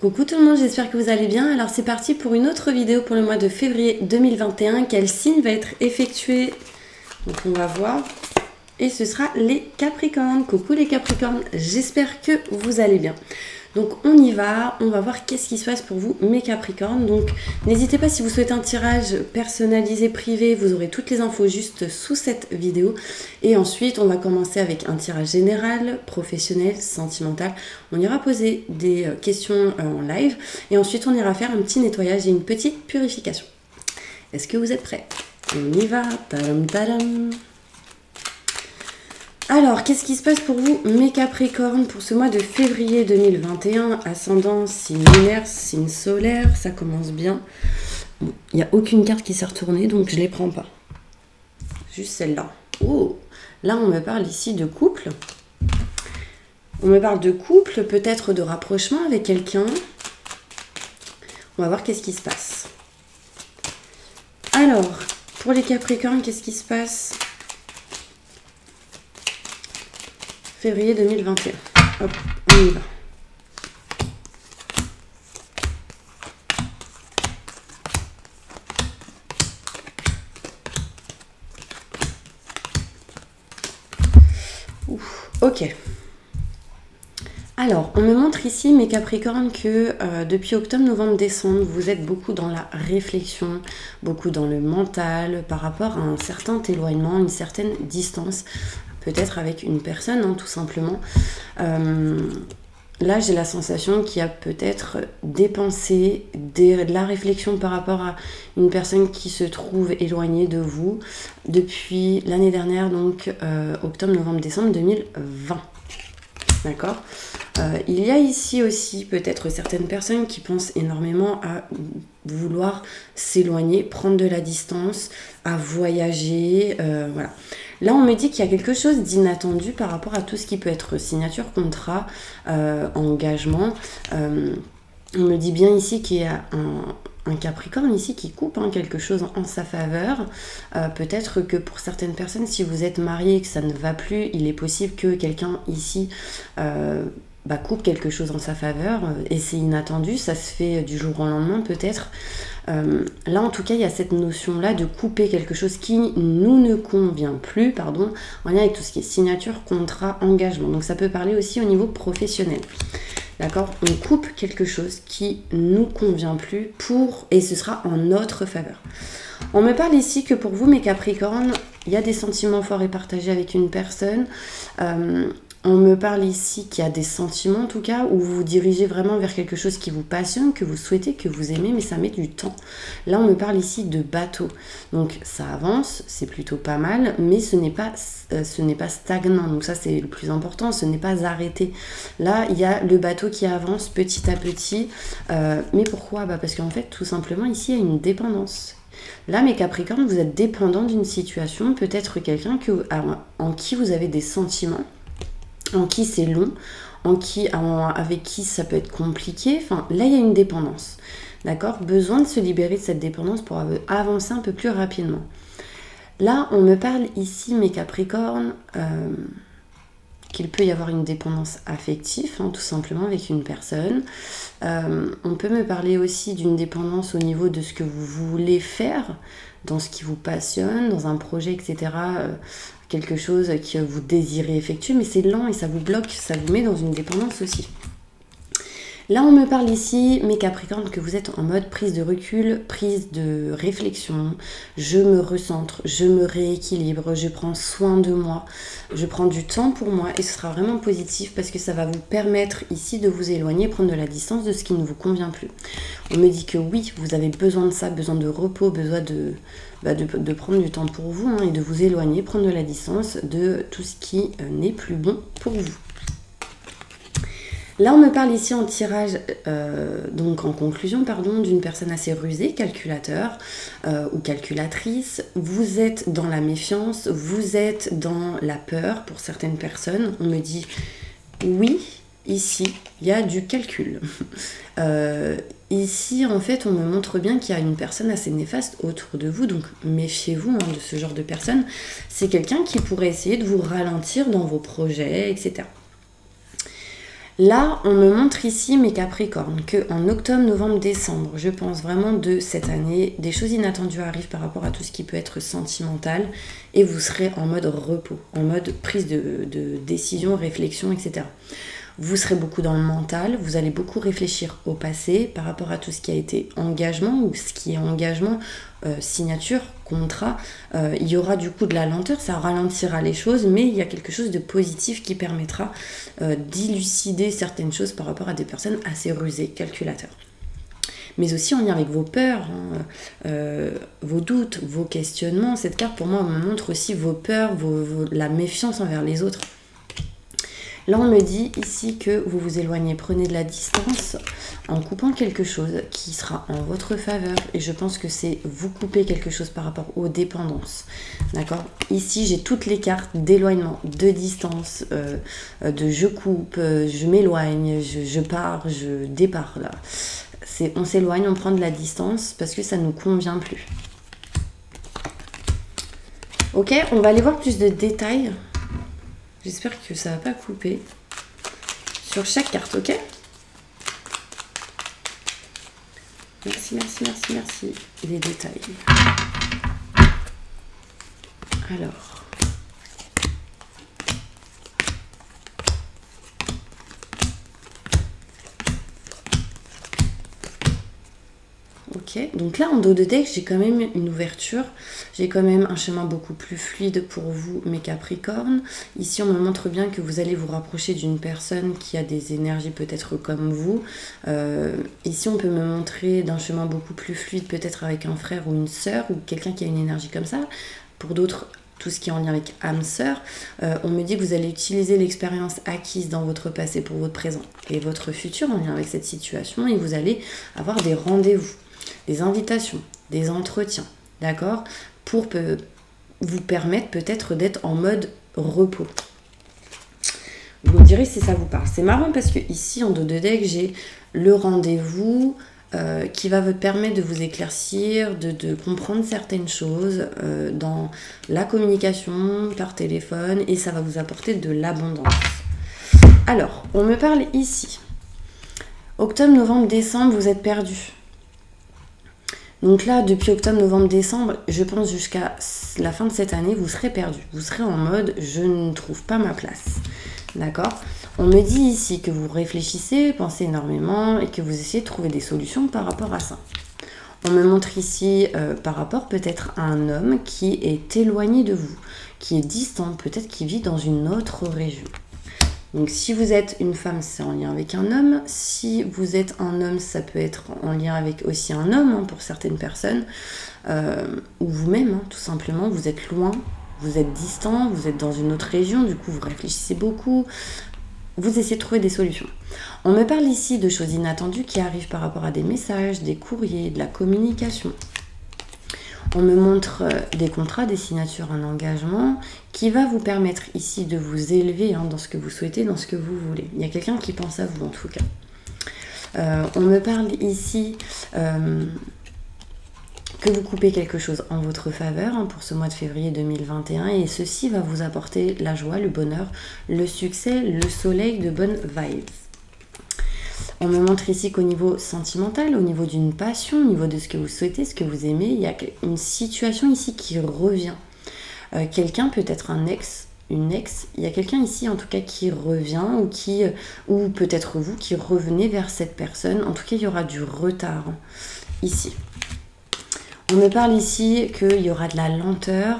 Coucou tout le monde, j'espère que vous allez bien. Alors c'est parti pour une autre vidéo pour le mois de février 2021. Quel signe va être effectué? Donc on va voir. Et ce sera les Capricornes. Coucou les Capricornes, j'espère que vous allez bien. Donc on y va, on va voir qu'est-ce qui se passe pour vous mes Capricornes. Donc n'hésitez pas, si vous souhaitez un tirage personnalisé privé, vous aurez toutes les infos juste sous cette vidéo. Et ensuite on va commencer avec un tirage général, professionnel, sentimental. On ira poser des questions en live et ensuite on ira faire un petit nettoyage et une petite purification. Est-ce que vous êtes prêts? On y va, tadam tadam. Alors, qu'est-ce qui se passe pour vous, mes Capricornes, pour ce mois de février 2021? Ascendant, signe lunaire, signe solaire, ça commence bien. Bon, il n'y a aucune carte qui s'est retournée, donc je ne les prends pas. Juste celle-là. Oh, là, on me parle ici de couple. On me parle de couple, peut-être de rapprochement avec quelqu'un. On va voir qu'est-ce qui se passe. Alors, pour les Capricornes, qu'est-ce qui se passe? Février 2021. Hop, on y va. Ouf, ok. Alors, on me montre ici, mes Capricornes, que depuis octobre, novembre, décembre, vous êtes beaucoup dans la réflexion, beaucoup dans le mental, par rapport à un certain éloignement, une certaine distance, peut-être avec une personne, hein, tout simplement. Là, j'ai la sensation qu'il y a peut-être dépensé de la réflexion par rapport à une personne qui se trouve éloignée de vous depuis l'année dernière, donc octobre, novembre, décembre 2020. D'accord. Il y a ici aussi peut-être certaines personnes qui pensent énormément à vouloir s'éloigner, prendre de la distance, à voyager, voilà. Là, on me dit qu'il y a quelque chose d'inattendu par rapport à tout ce qui peut être signature, contrat, engagement. On me dit bien ici qu'il y a un Capricorne ici qui coupe quelque chose en sa faveur. Peut-être que pour certaines personnes, si vous êtes marié et que ça ne va plus, il est possible que quelqu'un ici coupe quelque chose en sa faveur et c'est inattendu, ça se fait du jour au lendemain peut-être. Là en tout cas il y a cette notion là de couper quelque chose qui nous ne convient plus, pardon, en lien avec tout ce qui est signature, contrat, engagement. Donc ça peut parler aussi au niveau professionnel. D'accord, on coupe quelque chose qui nous convient plus et ce sera en notre faveur. On me parle ici que pour vous mes Capricornes, il y a des sentiments forts et partagés avec une personne. On me parle ici qu'il y a des sentiments en tout cas, où vous vous dirigez vraiment vers quelque chose qui vous passionne, que vous souhaitez, que vous aimez, mais ça met du temps. Là, on me parle ici de bateau. Donc ça avance, c'est plutôt pas mal, mais ce n'est pas stagnant. Donc ça, c'est le plus important, ce n'est pas arrêté. Là, il y a le bateau qui avance petit à petit. Mais pourquoi? Parce qu'en fait, tout simplement, ici, il y a une dépendance. Là, mes Capricornes, vous êtes dépendants d'une situation, peut-être quelqu'un en qui vous avez des sentiments, en qui c'est long, avec qui ça peut être compliqué. Enfin, là, il y a une dépendance. D'accord? Besoin de se libérer de cette dépendance pour avancer un peu plus rapidement. Là, on me parle ici, mes Capricornes, qu'il peut y avoir une dépendance affective, tout simplement avec une personne. On peut me parler aussi d'une dépendance au niveau de ce que vous voulez faire, dans ce qui vous passionne, dans un projet, etc., quelque chose que vous désirez effectuer, mais c'est lent et ça vous bloque, ça vous met dans une dépendance aussi. Là, on me parle ici, mes Capricornes, que vous êtes en mode prise de recul, prise de réflexion. Je me recentre, je me rééquilibre, je prends soin de moi, je prends du temps pour moi et ce sera vraiment positif parce que ça va vous permettre ici de vous éloigner, prendre de la distance de ce qui ne vous convient plus. On me dit que oui, vous avez besoin de ça, besoin de repos, besoin de prendre du temps pour vous et de vous éloigner, prendre de la distance de tout ce qui n'est plus bon pour vous. Là, on me parle ici en tirage, donc en conclusion, pardon, d'une personne assez rusée, calculateur ou calculatrice. Vous êtes dans la méfiance, vous êtes dans la peur pour certaines personnes. On me dit, oui, ici, il y a du calcul. Ici, en fait, on me montre bien qu'il y a une personne assez néfaste autour de vous, donc méfiez-vous de ce genre de personne. C'est quelqu'un qui pourrait essayer de vous ralentir dans vos projets, etc. Là, on me montre ici, mes Capricornes, qu'en octobre, novembre, décembre, je pense vraiment de cette année, des choses inattendues arrivent par rapport à tout ce qui peut être sentimental et vous serez en mode repos, en mode prise de décision, réflexion, etc. Vous serez beaucoup dans le mental, vous allez beaucoup réfléchir au passé par rapport à tout ce qui a été engagement ou ce qui est engagement, signature, contrat. Il y aura du coup de la lenteur, ça ralentira les choses, mais il y a quelque chose de positif qui permettra d'élucider certaines choses par rapport à des personnes assez rusées, calculateurs. Mais aussi en lien avec vos peurs, vos doutes, vos questionnements. Cette carte pour moi me montre aussi vos peurs, la méfiance envers les autres. Là, on me dit ici que vous vous éloignez, prenez de la distance en coupant quelque chose qui sera en votre faveur. Et je pense que c'est vous couper quelque chose par rapport aux dépendances. D'accord? Ici, j'ai toutes les cartes d'éloignement, de distance, de je coupe, je m'éloigne, je pars, je départ. Là, on s'éloigne, on prend de la distance parce que ça ne nous convient plus. Ok, on va aller voir plus de détails. J'espère que ça va pas couper sur chaque carte, ok? Merci, merci, merci, merci. Les détails. Alors. Ok, donc là en dos de deck, j'ai quand même une ouverture, j'ai quand même un chemin beaucoup plus fluide pour vous, mes Capricornes. Ici, on me montre bien que vous allez vous rapprocher d'une personne qui a des énergies peut-être comme vous. Ici, on peut me montrer d'un chemin beaucoup plus fluide, peut-être avec un frère ou une sœur, ou quelqu'un qui a une énergie comme ça. Pour d'autres, tout ce qui est en lien avec âme sœur, on me dit que vous allez utiliser l'expérience acquise dans votre passé pour votre présent et votre futur en lien avec cette situation, et vous allez avoir des rendez-vous, des invitations, des entretiens, d'accord, pour vous permettre peut-être d'être en mode repos. Vous me direz si ça vous parle. C'est marrant parce que ici, en dos de deck, j'ai le rendez-vous qui va vous permettre de vous éclaircir, de comprendre certaines choses dans la communication par téléphone, et ça va vous apporter de l'abondance. Alors, on me parle ici. Octobre, novembre, décembre, vous êtes perdu. Donc là, depuis octobre, novembre, décembre, je pense jusqu'à la fin de cette année, vous serez perdu. Vous serez en mode « je ne trouve pas ma place ». D'accord? On me dit ici que vous réfléchissez, pensez énormément et que vous essayez de trouver des solutions par rapport à ça. On me montre ici par rapport peut-être à un homme qui est éloigné de vous, qui est distant, peut-être qui vit dans une autre région. Donc si vous êtes une femme, c'est en lien avec un homme. Si vous êtes un homme, ça peut être en lien avec aussi un homme, hein, pour certaines personnes. Ou vous-même, hein, tout simplement, vous êtes loin, vous êtes distant, vous êtes dans une autre région, du coup vous réfléchissez beaucoup. Vous essayez de trouver des solutions. On me parle ici de choses inattendues qui arrivent par rapport à des messages, des courriers, de la communication. On me montre des contrats, des signatures, un engagement qui va vous permettre ici de vous élever, hein, dans ce que vous souhaitez, dans ce que vous voulez. Il y a quelqu'un qui pense à vous en tout cas. On me parle ici que vous coupez quelque chose en votre faveur, hein, pour ce mois de février 2021, et ceci va vous apporter la joie, le bonheur, le succès, le soleil, de bonnes vibes. On me montre ici qu'au niveau sentimental, au niveau d'une passion, au niveau de ce que vous souhaitez, ce que vous aimez, il y a une situation ici qui revient. Quelqu'un, peut-être un ex, une ex, il y a quelqu'un ici en tout cas qui revient, ou peut-être vous qui revenez vers cette personne. En tout cas, il y aura du retard, hein, ici. On me parle ici qu'il y aura de la lenteur,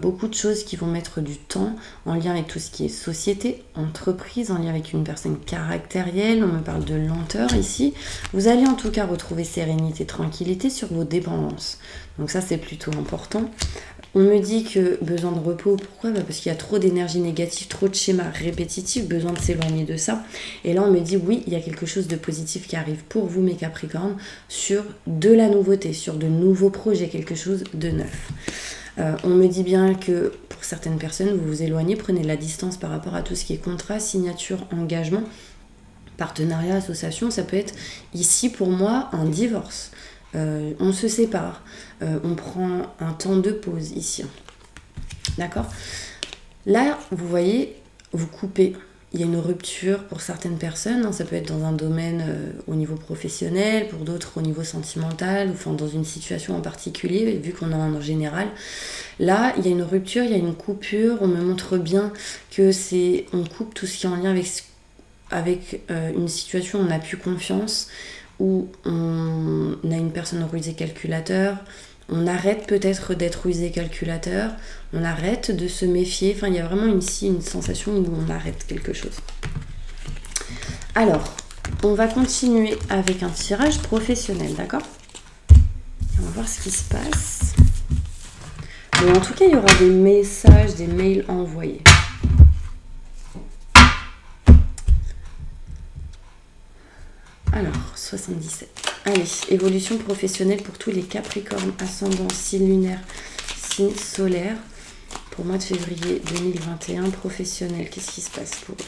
beaucoup de choses qui vont mettre du temps en lien avec tout ce qui est société, entreprise, en lien avec une personne caractérielle. On me parle de lenteur ici. Vous allez en tout cas retrouver sérénité, tranquillité sur vos dépendances. Donc ça, c'est plutôt important. On me dit que besoin de repos, pourquoi? Parce qu'il y a trop d'énergie négative, trop de schémas répétitifs, besoin de s'éloigner de ça. Et là, on me dit oui, il y a quelque chose de positif qui arrive pour vous, mes Capricornes, sur de la nouveauté, sur de nouveaux projets, quelque chose de neuf. On me dit bien que pour certaines personnes, vous vous éloignez, prenez de la distance par rapport à tout ce qui est contrat, signature, engagement, partenariat, association. Ça peut être ici pour moi un divorce. On se sépare, on prend un temps de pause ici. D'accord? Là, vous voyez, vous coupez. il y a une rupture pour certaines personnes, hein, ça peut être dans un domaine au niveau professionnel, pour d'autres au niveau sentimental, enfin dans une situation en particulier, vu qu'on en a en général. Là, il y a une rupture, il y a une coupure, on me montre bien que on coupe tout ce qui est en lien avec une situation où on n'a plus confiance, où on a une personne rusée calculateur, on arrête peut-être d'être rusé calculateur, on arrête de se méfier, enfin il y a vraiment ici une sensation où on arrête quelque chose. Alors, on va continuer avec un tirage professionnel, d'accord? On va voir ce qui se passe. Mais en tout cas, il y aura des messages, des mails envoyés. Alors, 77. Allez, évolution professionnelle pour tous les Capricornes, ascendant, signe lunaire, signe solaire. Pour mois de février 2021, professionnel, qu'est-ce qui se passe pour eux?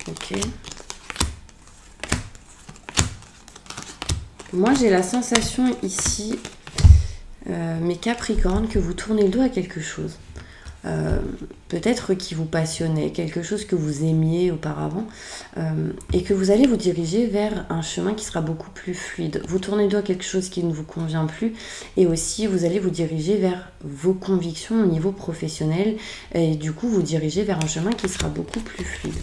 Ok. Moi, j'ai la sensation ici, mes Capricornes, que vous tournez le dos à quelque chose. Peut-être qui vous passionnait, quelque chose que vous aimiez auparavant, et que vous allez vous diriger vers un chemin qui sera beaucoup plus fluide. Vous tournez le dos à quelque chose qui ne vous convient plus, et aussi vous allez vous diriger vers vos convictions au niveau professionnel, et du coup vous diriger vers un chemin qui sera beaucoup plus fluide.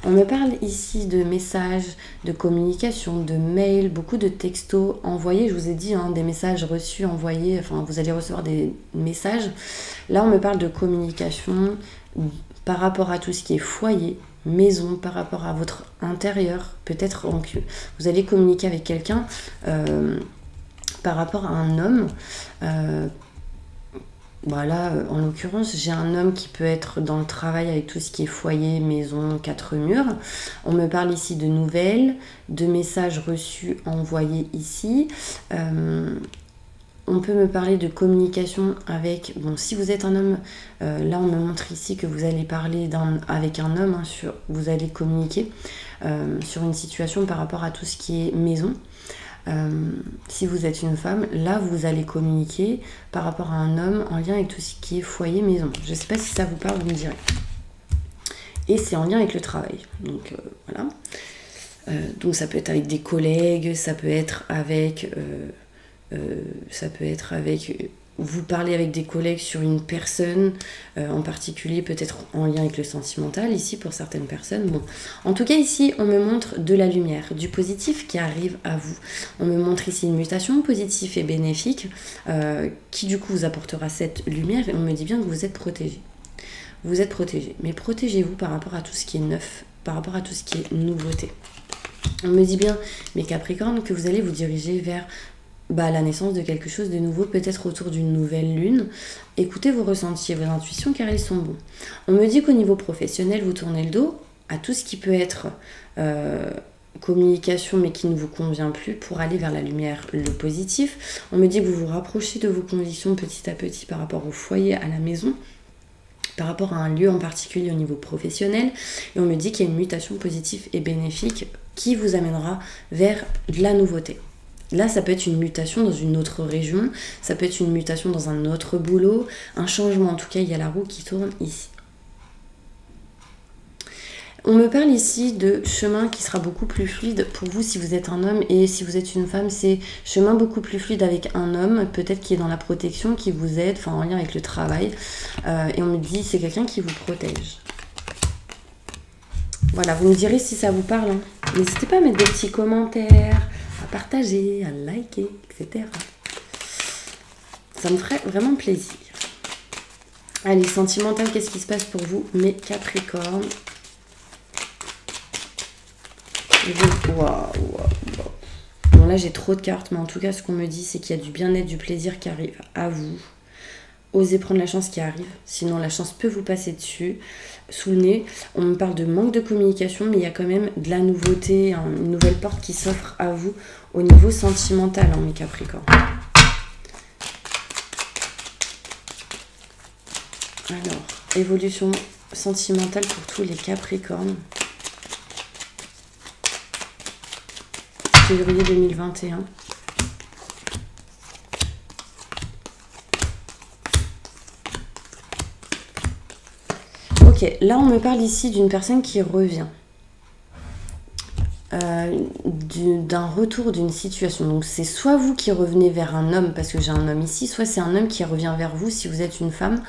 On me parle ici de messages, de communication, de mails, beaucoup de textos envoyés. Je vous ai dit, hein, des messages reçus, envoyés, enfin vous allez recevoir des messages. Là, on me parle de communication par rapport à tout ce qui est foyer, maison, par rapport à votre intérieur. Peut-être que vous allez communiquer avec quelqu'un par rapport à un homme. Voilà, en l'occurrence, j'ai un homme qui peut être dans le travail avec tout ce qui est foyer, maison, 4 murs. On me parle ici de nouvelles, de messages reçus, envoyés ici. On peut me parler de communication avec... Bon, si vous êtes un homme, là on me montre ici que vous allez parler avec un homme, hein, vous allez communiquer sur une situation par rapport à tout ce qui est maison. Si vous êtes une femme, là vous allez communiquer par rapport à un homme en lien avec tout ce qui est foyer, maison. Je ne sais pas si ça vous parle, vous me direz. Et c'est en lien avec le travail. Donc voilà. Donc ça peut être avec des collègues, ça peut être avec... vous parlez avec des collègues sur une personne en particulier, peut-être en lien avec le sentimental, ici pour certaines personnes. Bon, en tout cas ici, on me montre de la lumière, du positif qui arrive à vous. On me montre ici une mutation positive et bénéfique qui du coup vous apportera cette lumière, et on me dit bien que vous êtes protégé. Vous êtes protégé, mais protégez-vous par rapport à tout ce qui est neuf, par rapport à tout ce qui est nouveauté. On me dit bien, mes Capricornes, que vous allez vous diriger vers la naissance de quelque chose de nouveau, peut-être autour d'une nouvelle lune. Écoutez vos ressentis et vos intuitions car ils sont bons. On me dit qu'au niveau professionnel, vous tournez le dos à tout ce qui peut être communication mais qui ne vous convient plus pour aller vers la lumière, le positif. On me dit que vous vous rapprochez de vos convictions petit à petit par rapport au foyer, à la maison, par rapport à un lieu en particulier au niveau professionnel. Et on me dit qu'il y a une mutation positive et bénéfique qui vous amènera vers de la nouveauté. Là, ça peut être une mutation dans une autre région, ça peut être une mutation dans un autre boulot, un changement. En tout cas, il y a la roue qui tourne ici. On me parle ici de chemin qui sera beaucoup plus fluide pour vous si vous êtes un homme, et si vous êtes une femme, c'est chemin beaucoup plus fluide avec un homme, peut-être qui est dans la protection, qui vous aide, enfin en lien avec le travail. Et on me dit c'est quelqu'un qui vous protège. Voilà, vous me direz si ça vous parle, hein. N'hésitez pas à mettre des petits commentaires, à partager, à liker, etc. Ça me ferait vraiment plaisir. Allez, sentimental, qu'est-ce qui se passe pour vous, mes Capricornes? Waouh. Bon, là, j'ai trop de cartes, mais en tout cas, ce qu'on me dit, c'est qu'il y a du bien-être, du plaisir qui arrive à vous. Osez prendre la chance qui arrive, sinon la chance peut vous passer dessus, sous le nez. On me parle de manque de communication, mais il y a quand même de la nouveauté, hein, une nouvelle porte qui s'offre à vous au niveau sentimental, hein, mes Capricornes. Alors, évolution sentimentale pour tous les Capricornes. Février 2021. Ok, là on me parle ici d'une personne qui revient. D'un retour d'une situation. Donc c'est soit vous qui revenez vers un homme, parce que j'ai un homme ici, soit c'est un homme qui revient vers vous si vous êtes une femme.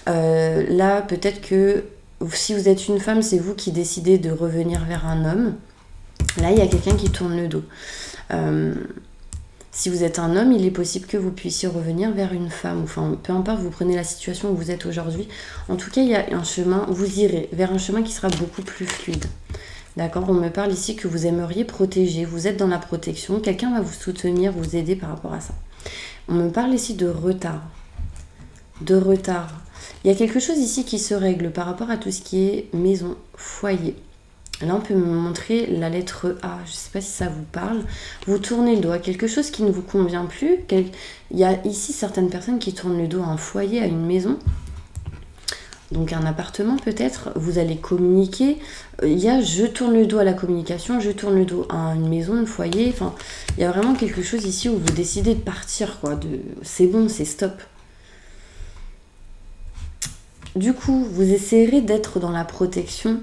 Là, peut-être que si vous êtes une femme, c'est vous qui décidez de revenir vers un homme. Là, il y a quelqu'un qui tourne le dos. Si vous êtes un homme, il est possible que vous puissiez revenir vers une femme. Enfin, peu importe, vous prenez la situation où vous êtes aujourd'hui. En tout cas, il y a un chemin, vous irez vers un chemin qui sera beaucoup plus fluide. D'accord, on me parle ici que vous aimeriez protéger, vous êtes dans la protection, quelqu'un va vous soutenir, vous aider par rapport à ça. On me parle ici de retard. De retard. Il y a quelque chose ici qui se règle par rapport à tout ce qui est maison, foyer. Là, on peut me montrer la lettre A. Je ne sais pas si ça vous parle. Vous tournez le dos à quelque chose qui ne vous convient plus. Il y a ici certaines personnes qui tournent le dos à un foyer, à une maison. Donc un appartement peut-être. Vous allez communiquer. Il y a je tourne le dos à la communication, je tourne le dos à une maison, un foyer. Enfin, il y a vraiment quelque chose ici où vous décidez de partir, quoi. C'est bon, c'est stop. Du coup, vous essayerez d'être dans la protection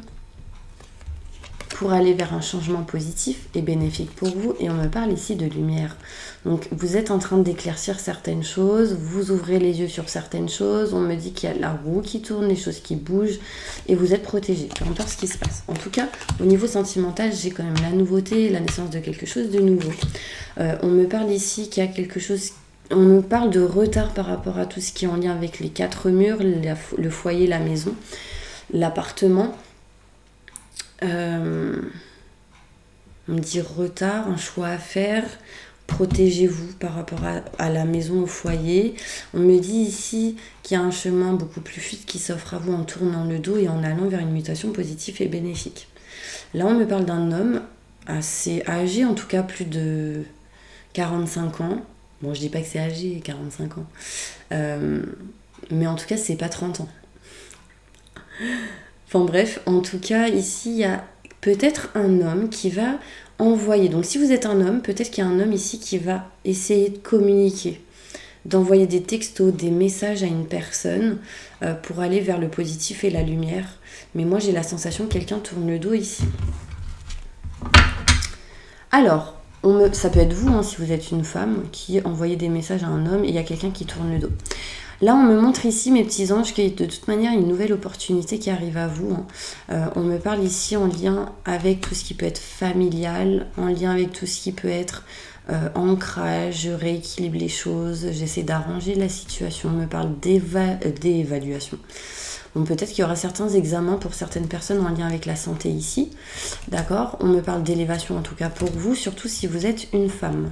pour aller vers un changement positif et bénéfique pour vous. Et on me parle ici de lumière. Donc vous êtes en train d'éclaircir certaines choses, vous ouvrez les yeux sur certaines choses, on me dit qu'il y a la roue qui tourne, les choses qui bougent, et vous êtes protégé, peu importe ce qui se passe. En tout cas, au niveau sentimental, j'ai quand même la nouveauté, la naissance de quelque chose de nouveau. On me parle ici qu'il y a quelque chose... On me parle de retard par rapport à tout ce qui est en lien avec les quatre murs, le foyer, la maison, l'appartement. On me dit retard, un choix à faire, protégez-vous par rapport à la maison, au foyer. On me dit ici qu'il y a un chemin beaucoup plus fluide qui s'offre à vous en tournant le dos et en allant vers une mutation positive et bénéfique. Là, on me parle d'un homme assez âgé, en tout cas plus de 45 ans. Bon, je dis pas que c'est âgé, 45 ans. Mais en tout cas, c'est pas 30 ans. Enfin bref, en tout cas, ici, il y a peut-être un homme qui va envoyer. Donc si vous êtes un homme, peut-être qu'il y a un homme ici qui va essayer de communiquer, d'envoyer des textos, des messages à une personne pour aller vers le positif et la lumière. Mais moi, j'ai la sensation que quelqu'un tourne le dos ici. Alors, ça peut être vous, hein, si vous êtes une femme, qui envoyez des messages à un homme et il y a quelqu'un qui tourne le dos. Là, on me montre ici, mes petits anges, qu'il y a de toute manière une nouvelle opportunité qui arrive à vous. On me parle ici en lien avec tout ce qui peut être familial, en lien avec tout ce qui peut être ancrage, je rééquilibre les choses, j'essaie d'arranger la situation. On me parle d'évaluation. Donc peut-être qu'il y aura certains examens pour certaines personnes en lien avec la santé ici. D'accord? On me parle d'élévation en tout cas pour vous, surtout si vous êtes une femme.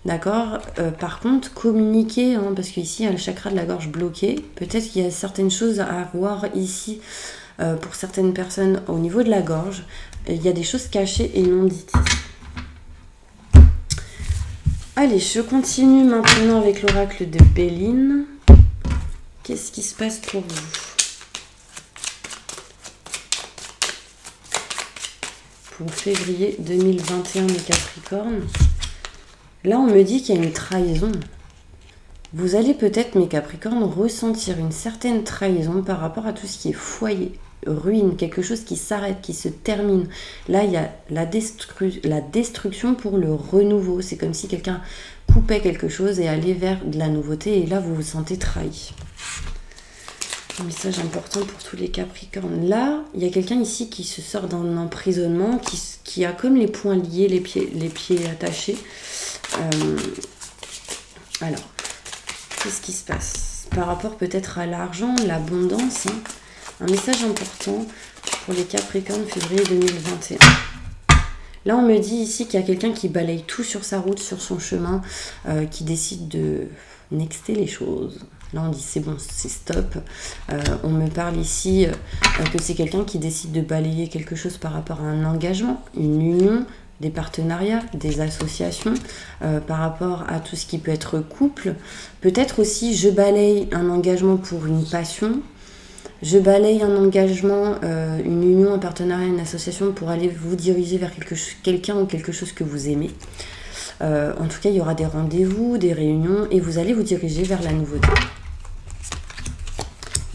D'accord, par contre, communiquer, hein, parce qu'ici, il y a le chakra de la gorge bloqué. Peut-être qu'il y a certaines choses à voir ici pour certaines personnes au niveau de la gorge. Il y a des choses cachées et non dites. Allez, je continue maintenant avec l'oracle de Béline. Qu'est-ce qui se passe pour vous? Pour février 2021, les Capricornes. Là, on me dit qu'il y a une trahison. Vous allez peut-être, mes Capricornes, ressentir une certaine trahison par rapport à tout ce qui est foyer, ruine, quelque chose qui s'arrête, qui se termine. Là, il y a la destruction pour le renouveau. C'est comme si quelqu'un coupait quelque chose et allait vers de la nouveauté. Et là, vous vous sentez trahi. Un message important pour tous les Capricornes. Là, il y a quelqu'un ici qui se sort d'un emprisonnement, qui a comme les poings liés, les pieds attachés. Alors, qu'est-ce qui se passe par rapport peut-être à l'argent, l'abondance, hein. Un message important pour les Capricornes février 2021. Là, on me dit ici qu'il y a quelqu'un qui balaye tout sur sa route, sur son chemin, qui décide de nexter les choses. Là, on dit c'est bon, c'est stop. On me parle ici que c'est quelqu'un qui décide de balayer quelque chose par rapport à un engagement, une union, des partenariats, des associations, par rapport à tout ce qui peut être couple. Peut-être aussi, je balaye un engagement pour une passion. Je balaye un engagement, une union, un partenariat, une association pour aller vous diriger vers quelqu'un ou quelque chose que vous aimez. En tout cas, il y aura des rendez-vous, des réunions et vous allez vous diriger vers la nouveauté.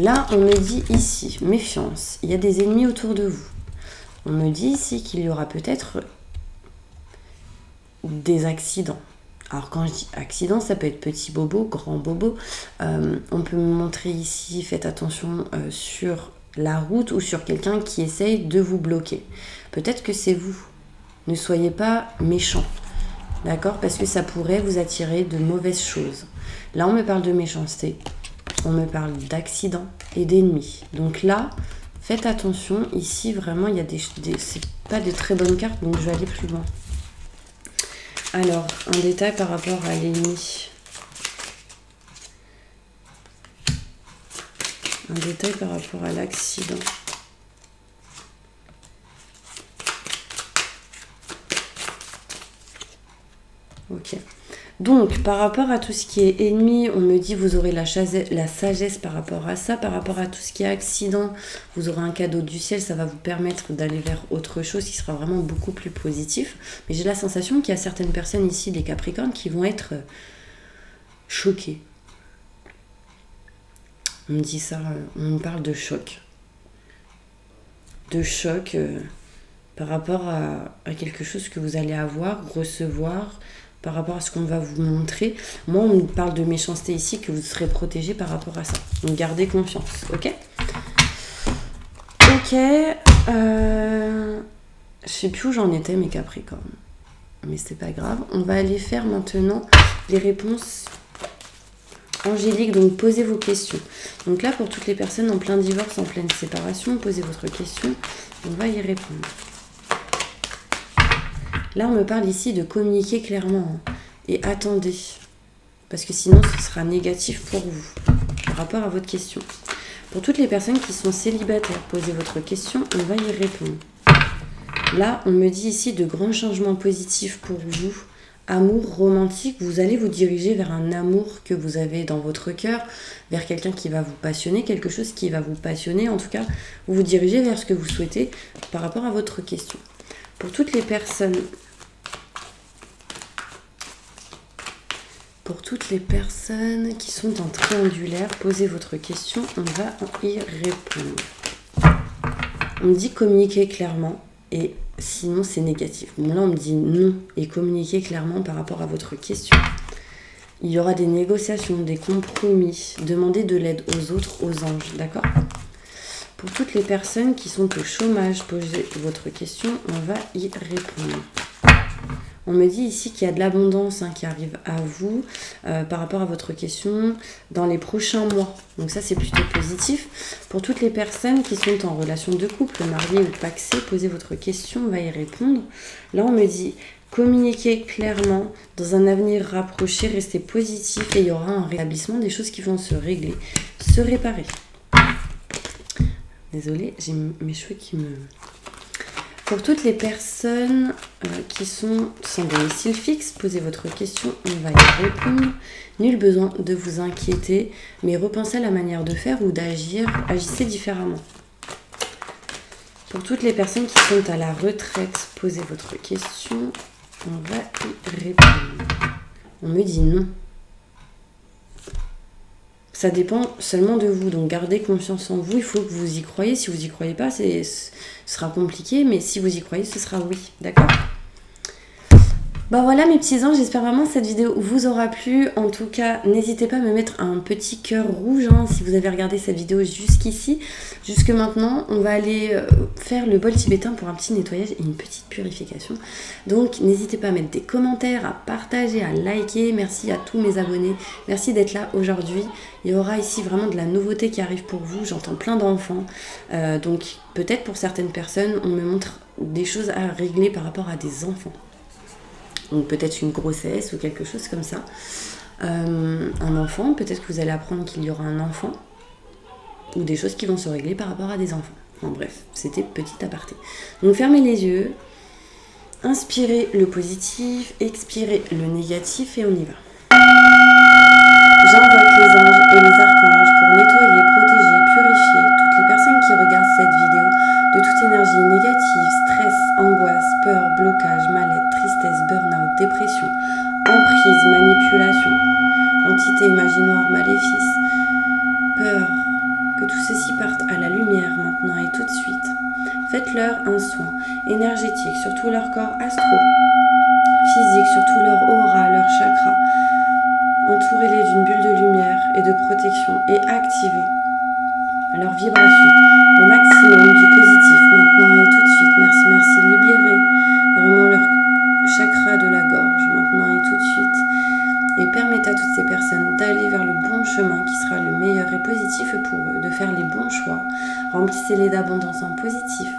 Là, on me dit ici, méfiance, il y a des ennemis autour de vous. On me dit ici qu'il y aura peut-être des accidents. Alors quand je dis accident, ça peut être petit bobo, grand bobo. On peut me montrer ici, faites attention sur la route ou sur quelqu'un qui essaye de vous bloquer. Peut-être que c'est vous. Ne soyez pas méchant. D'accord? Parce que ça pourrait vous attirer de mauvaises choses. Là, on me parle de méchanceté. On me parle d'accidents et d'ennemis. Donc là, faites attention. Ici, vraiment, il y a c'est pas de très bonnes cartes, donc je vais aller plus loin. Alors, un détail par rapport à l'ennemi. Un détail par rapport à l'accident. Ok. Donc, par rapport à tout ce qui est ennemi, on me dit vous aurez la sagesse par rapport à ça. Par rapport à tout ce qui est accident, vous aurez un cadeau du ciel. Ça va vous permettre d'aller vers autre chose qui sera vraiment beaucoup plus positif. Mais j'ai la sensation qu'il y a certaines personnes ici, des Capricornes, qui vont être choquées. On me dit ça, on me parle de choc. De choc par rapport à quelque chose que vous allez avoir, recevoir, par rapport à ce qu'on va vous montrer. Moi, on me parle de méchanceté ici, que vous serez protégé par rapport à ça. Donc, gardez confiance, ok? Ok. Je sais plus où j'en étais, mes Capricornes. Mais c'est pas grave. On va aller faire maintenant les réponses angéliques. Donc, posez vos questions. Donc là, pour toutes les personnes en plein divorce, en pleine séparation, posez votre question. On va y répondre. Là, on me parle ici de communiquer clairement. Hein, et attendez. Parce que sinon, ce sera négatif pour vous. Par rapport à votre question. Pour toutes les personnes qui sont célibataires, posez votre question. On va y répondre. Là, on me dit ici de grands changements positifs pour vous. Amour romantique. Vous allez vous diriger vers un amour que vous avez dans votre cœur. Vers quelqu'un qui va vous passionner. Quelque chose qui va vous passionner. En tout cas, vous vous dirigez vers ce que vous souhaitez par rapport à votre question. Pour toutes les personnes qui sont en triangulaire, posez votre question, on va y répondre. On me dit communiquer clairement et sinon c'est négatif. Bon là on me dit non et communiquer clairement par rapport à votre question. Il y aura des négociations, des compromis, demandez de l'aide aux autres, aux anges, d'accord ? Pour toutes les personnes qui sont au chômage, posez votre question, on va y répondre. On me dit ici qu'il y a de l'abondance qui arrive à vous par rapport à votre question dans les prochains mois. Donc ça, c'est plutôt positif. Pour toutes les personnes qui sont en relation de couple, mariées ou paxées, posez votre question, on va y répondre. Là, on me dit communiquez clairement dans un avenir rapproché, restez positif et il y aura un rétablissement des choses qui vont se régler, se réparer. Désolée, j'ai mes cheveux qui me... Pour toutes les personnes qui sont sans domicile fixe, posez votre question, on va y répondre. Nul besoin de vous inquiéter, mais repensez à la manière de faire ou d'agir, agissez différemment. Pour toutes les personnes qui sont à la retraite, posez votre question, on va y répondre. On me dit non. Ça dépend seulement de vous, donc gardez confiance en vous, il faut que vous y croyez. Si vous n'y croyez pas, ce sera compliqué, mais si vous y croyez, ce sera oui, d'accord ? Bah voilà mes petits anges, j'espère vraiment que cette vidéo vous aura plu. En tout cas, n'hésitez pas à me mettre un petit cœur rouge si vous avez regardé cette vidéo jusqu'ici. Jusque maintenant, on va aller faire le bol tibétain pour un petit nettoyage et une petite purification. Donc n'hésitez pas à mettre des commentaires, à partager, à liker. Merci à tous mes abonnés. Merci d'être là aujourd'hui. Il y aura ici vraiment de la nouveauté qui arrive pour vous. J'entends plein d'enfants. Donc peut-être pour certaines personnes, on me montre des choses à régler par rapport à des enfants. Donc peut-être une grossesse ou quelque chose comme ça. Un enfant, peut-être que vous allez apprendre qu'il y aura un enfant. Ou des choses qui vont se régler par rapport à des enfants. Enfin bref, c'était petit aparté. Donc fermez les yeux. Inspirez le positif. Expirez le négatif et on y va. J'invoque les anges et les archanges pour nettoyer, protéger, purifier toutes les personnes qui regardent cette vidéo de toute énergie négative, stress, angoisse, peur, blocage, mal-être, tristesse, burn-out, dépression, emprise, manipulation, entité imaginaire, maléfice, peur, que tout ceci parte à la lumière maintenant et tout de suite. Faites-leur un soin énergétique sur tout leur corps astro, physique, sur tout leur aura, leur chakra. Entourez-les d'une bulle de lumière et de protection et activez leur vibration au maximum du positif maintenant et tout de suite. Merci, merci. Libérez vraiment leur chakra de la gorge maintenant et tout de suite. Et permettez à toutes ces personnes d'aller vers le bon chemin qui sera le meilleur et positif pour eux, de faire les bons choix. Remplissez-les d'abondance en positif,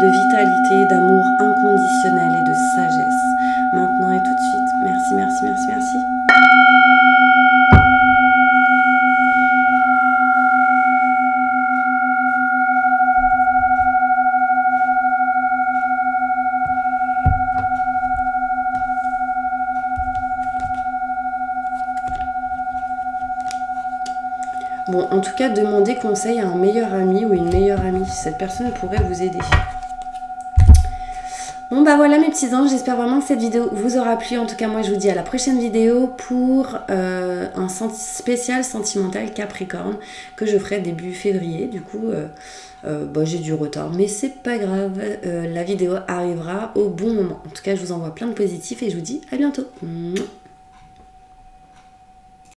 de vitalité, d'amour inconditionnel et de sagesse. Maintenant et tout de suite. Merci, merci, merci, merci. Bon, en tout cas, demandez conseil à un meilleur ami ou une meilleure amie. Cette personne pourrait vous aider. Bon bah voilà mes petits anges, j'espère vraiment que cette vidéo vous aura plu. En tout cas moi je vous dis à la prochaine vidéo pour un spécial sentimental Capricorne que je ferai début février. Du coup bah, j'ai du retard mais c'est pas grave, la vidéo arrivera au bon moment. En tout cas je vous envoie plein de positifs et je vous dis à bientôt.